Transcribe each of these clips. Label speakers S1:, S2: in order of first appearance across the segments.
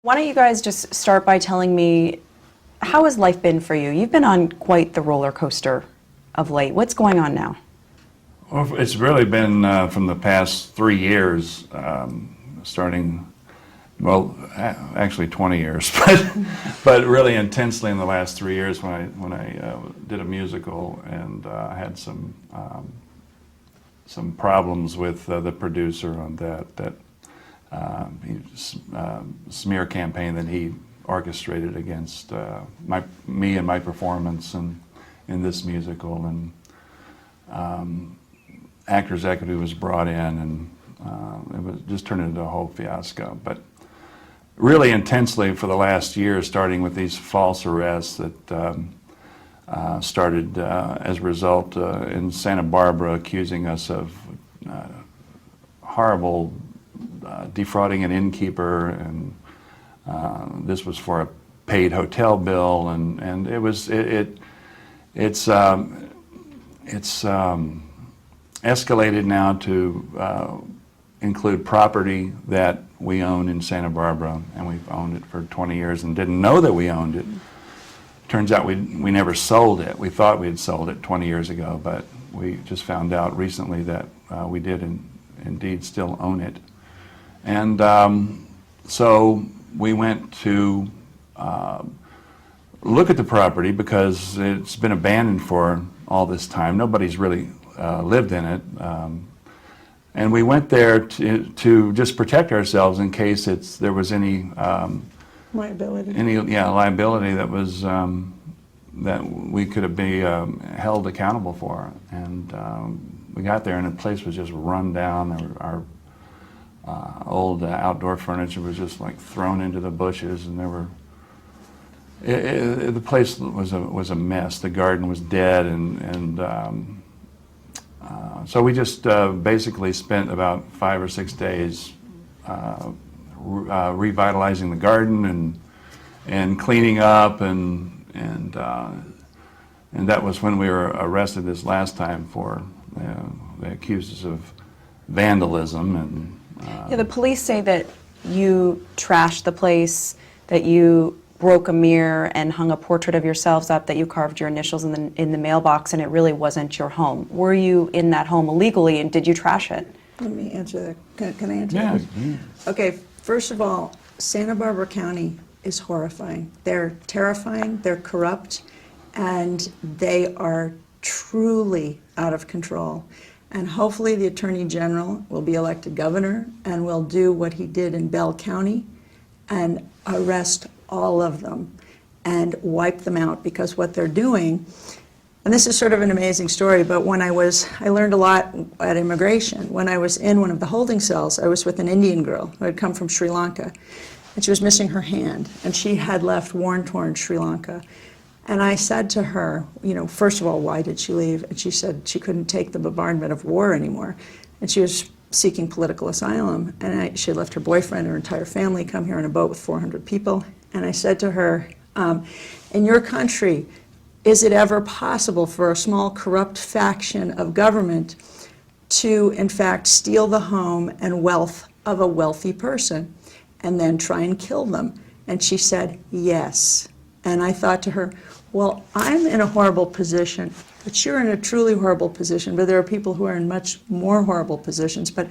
S1: Why don't you guys just start by telling me, how has life been for you? You've been on quite the roller coaster of late. What's going on now?
S2: Well, it's really been from the past 3 years, starting, well, actually 20 years, but really intensely in the last 3 years when I did a musical and had some problems with the producer on that smear campaign that he orchestrated against me and my performance in this musical, and Actors Equity was brought in, and it was just turned into a whole fiasco. But really intensely for the last year, starting with these false arrests that started as a result in Santa Barbara, accusing us of horrible defrauding an innkeeper, and this was for a paid hotel bill, and it's escalated now to include property that we own in Santa Barbara, and we've owned it for 20 years and didn't know that we owned it. Turns out we never sold it. We thought we had sold it 20 years ago, but we just found out recently that we did indeed still own it. And so we went to look at the property because it's been abandoned for all this time. Nobody's really lived in it. And we went there to just protect ourselves in case there was any
S3: liability.
S2: Liability that was that we could be held accountable for. And we got there, and the place was just run down. Our old outdoor furniture was just like thrown into the bushes, and the place was a mess. The garden was dead, and so we just basically spent about 5 or 6 days revitalizing the garden and cleaning up, and that was when we were arrested this last time for they accused us of vandalism. And
S1: the police say that you trashed the place, that you broke a mirror and hung a portrait of yourselves up, that you carved your initials in the mailbox, and it really wasn't your home. Were you in that home illegally, and did you trash it?
S3: Let me answer that. Can I answer
S2: yeah,
S3: that? Okay, first of all, Santa Barbara County is horrifying. They're terrifying, they're corrupt, and they are truly out of control. And hopefully the Attorney General will be elected governor and will do what he did in Bell County and arrest all of them and wipe them out, because what they're doing, and this is sort of an amazing story, but I learned a lot at immigration. When I was in one of the holding cells, I was with an Indian girl who had come from Sri Lanka, and she was missing her hand, and she had left war-torn Sri Lanka. And I said to her, first of all, why did she leave? And she said she couldn't take the bombardment of war anymore, and she was seeking political asylum. And she had left her boyfriend, her entire family, come here on a boat with 400 people. And I said to her, in your country, is it ever possible for a small corrupt faction of government to, in fact, steal the home and wealth of a wealthy person and then try and kill them? And she said, yes. And I thought to her, well, I'm in a horrible position, but you're in a truly horrible position, but there are people who are in much more horrible positions. But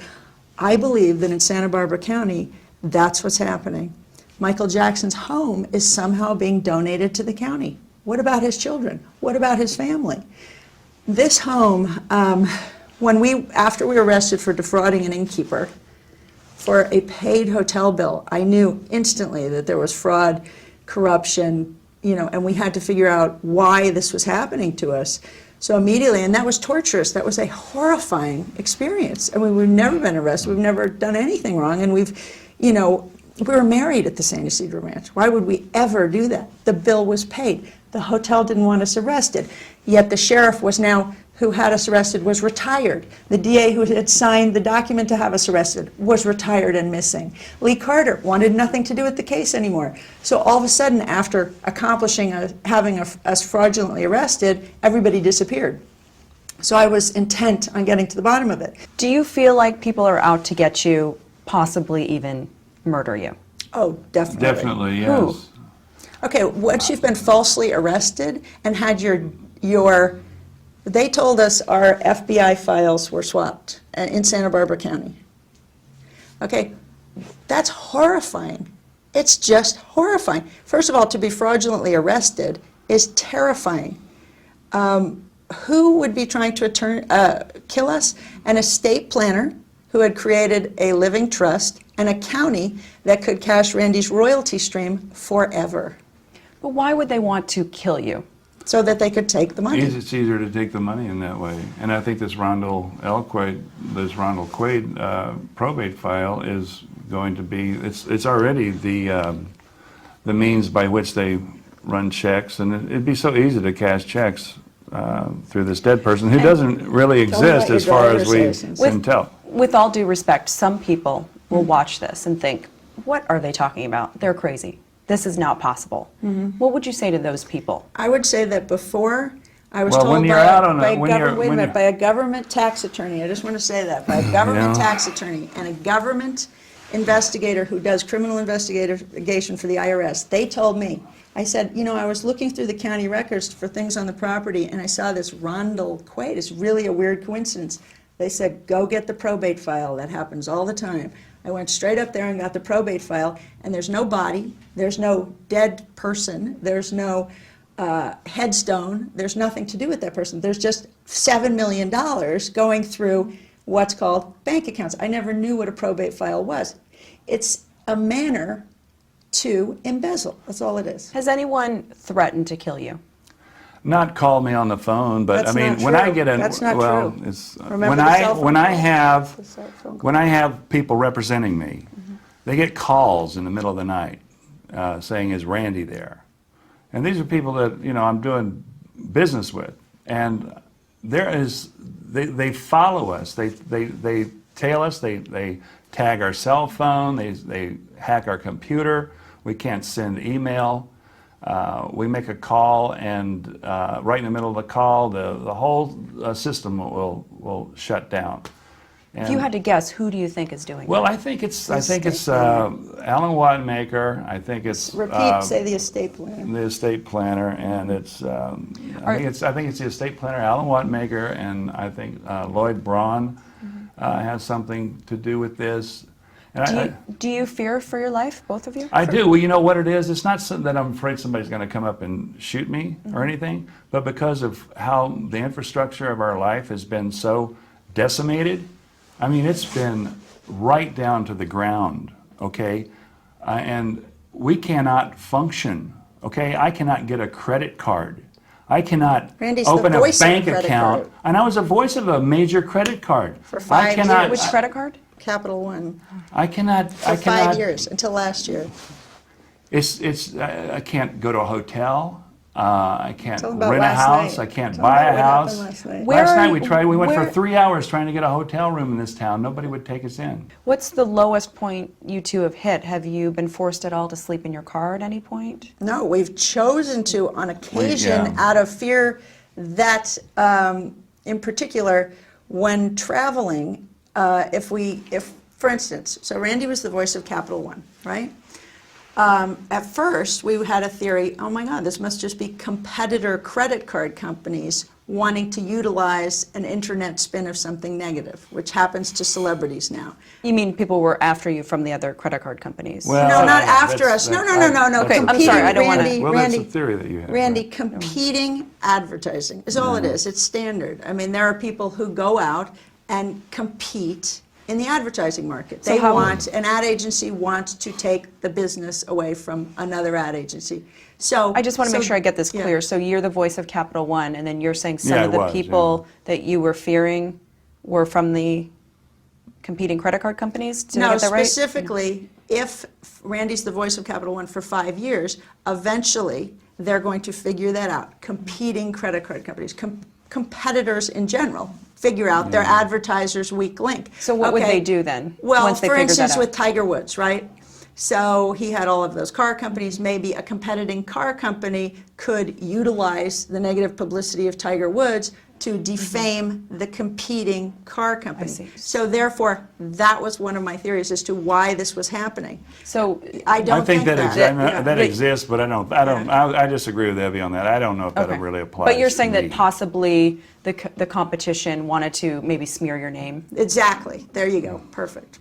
S3: I believe that in Santa Barbara County, that's what's happening. Michael Jackson's home is somehow being donated to the county. What about his children? What about his family? This home, after we were arrested for defrauding an innkeeper for a paid hotel bill, I knew instantly that there was fraud, corruption, and we had to figure out why this was happening to us. So immediately, and that was torturous. That was a horrifying experience. I mean, we've never been arrested. We've never done anything wrong, and we were married at the San Ysidro Ranch. Why would we ever do that? The bill was paid. The hotel didn't want us arrested. Yet the sheriff who had us arrested was retired. The DA who had signed the document to have us arrested was retired and missing. Lee Carter wanted nothing to do with the case anymore. So all of a sudden, after having us fraudulently arrested, everybody disappeared. So I was intent on getting to the bottom of it.
S1: Do you feel like people are out to get you, possibly even murder you?
S3: Oh, definitely.
S2: Definitely,
S1: Who?
S2: yes.
S3: Okay, once you've been falsely arrested and had your, they told us our FBI files were swapped in Santa Barbara County. Okay, that's horrifying. It's just horrifying. First of all, to be fraudulently arrested is terrifying. Who would be trying to kill us? An estate planner who had created a living trust and a county that could cash Randy's royalty stream forever
S1: But why would they want to kill you?
S3: so that they could take the money.
S2: It's easier to take the money in that way. And I think this Rondell Quaid probate file is going to be, it's already the means by which they run checks, and it'd be so easy to cash checks through this dead person who doesn't really
S3: Tell me about
S2: exist
S3: your
S2: as far as
S3: driver's
S2: we
S3: license.
S2: can tell.
S1: With all due respect, some people will watch this and think, what are they talking about? They're crazy. This is not possible. What would you say to those people?
S3: I would say that before, I was
S2: Well,
S3: told
S2: when you're
S3: by,
S2: out on a-
S3: by a
S2: when you're-
S3: government, wait a
S2: when
S3: minute,
S2: you're-
S3: by a government tax attorney, I just want to say that, by a government
S2: Yeah.
S3: tax attorney and a government investigator who does criminal investigation for the IRS, they told me, I said, you know, I was looking through the county records for things on the property and I saw this Rondell Quaid. It's really a weird coincidence. They said, go get the probate file. That happens all the time. I went straight up there and got the probate file, and there's no body, there's no dead person, there's no headstone, there's nothing to do with that person. There's just $7 million going through what's called bank accounts. I never knew what a probate file was. It's a manner to embezzle. That's all it is.
S1: Has anyone threatened to kill you?
S2: Not call me on the phone, but
S3: That's
S2: I mean,
S3: not
S2: when I
S3: true.
S2: get a
S3: That's not
S2: well,
S3: true.
S2: it's
S3: Remember
S2: when
S3: the
S2: I
S3: cell phone
S2: when I
S3: call?
S2: have
S3: The cell phone call.
S2: when I have people representing me, they get calls in the middle of the night saying, "Is Randy there?" And these are people that I'm doing business with, and they follow us. They tail us. They tag our cell phone. They hack our computer. We can't send email. We make a call, and right in the middle of the call, the whole system will shut down.
S1: If you had to guess, who do you think is doing
S2: Well,
S1: it?
S2: I think it's Alan Wattenmaker. I think it's
S3: Repeat, say the estate plan.
S2: the estate planner, and it's I think it's the estate planner, Alan Wattenmaker, and I think Lloyd Braun has something to do with this. And
S1: Do you fear for your life, both of you?
S2: I do. Well, you know what it is? It's not something that I'm afraid somebody's going to come up and shoot me or anything, but because of how the infrastructure of our life has been so decimated. I mean, it's been right down to the ground, okay? And we cannot function, okay? I cannot get a credit card. I cannot
S3: Randy's the
S2: open a
S3: voice of a
S2: bank
S3: credit
S2: account.
S3: card.
S2: And I was a voice of a major credit card.
S3: For 5
S2: I cannot,
S3: years.
S1: Which credit card?
S3: Capital One,
S2: I cannot.
S3: for
S2: I
S3: 5
S2: cannot.
S3: years, until last year.
S2: I can't go to a hotel. I can't
S3: Tell them about
S2: rent a
S3: last
S2: house.
S3: night.
S2: I can't
S3: Tell them
S2: buy
S3: about
S2: a
S3: what
S2: house.
S3: happened last night.
S1: Where
S2: Last
S1: are
S2: night
S1: you-
S2: we tried. We went for
S1: where-
S2: 3 hours trying to get a hotel room in this town. Nobody would take us in.
S1: What's the lowest point you two have hit? Have you been forced at all to sleep in your car at any point?
S3: No, we've chosen to, on occasion,
S2: yeah.
S3: out of fear that, in particular, when traveling, if, for instance, so Randy was the voice of Capital One, right? At first, we had a theory, oh my God, this must just be competitor credit card companies wanting to utilize an internet spin of something negative, which happens to celebrities now.
S1: You mean people were after you from the other credit card companies?
S2: Well,
S3: No, not
S2: that's-
S3: after us. No.
S2: that's
S1: Okay,
S2: a
S1: I'm sorry, I don't
S2: theory.
S1: wanna-
S3: Randy,
S2: Well,
S3: Randy,
S2: that's a theory that you have.
S3: Randy,
S2: right.
S3: competing advertising is all it is. It's standard. I mean, there are people who go out and compete in the advertising market.
S1: So
S3: They
S1: how-
S3: want, an ad agency wants to take the business away from another ad agency. So
S1: I just want to make sure I get this
S3: yeah.
S1: clear. So you're the voice of Capital One, and then you're saying some
S2: Yeah,
S1: of
S2: I
S1: the
S2: was,
S1: people that you were fearing were from the competing credit card companies? Did I
S3: No,
S1: get that right?
S3: specifically, if Randy's the voice of Capital One for 5 years, eventually they're going to figure that out. Competing credit card companies, competitors in general, figure out their advertisers' weak link.
S1: So what would
S3: Okay.
S1: they do then,
S3: Well,
S1: once they
S3: for
S1: figured that
S3: instance,
S1: out?
S3: with Tiger Woods, right? So he had all of those car companies. Maybe a competing car company could utilize the negative publicity of Tiger Woods to defame the competing car company.
S1: see.
S3: So therefore, that was one of my theories as to why this was happening.
S1: So,
S3: I don't
S2: I think that
S3: that.
S2: that exists, but I disagree with Debbie on that. I don't know if that
S1: okay.
S2: really applies.
S1: But you're
S2: to
S1: saying
S2: me.
S1: that possibly the competition wanted to maybe smear your name?
S3: Exactly. There you go. Perfect.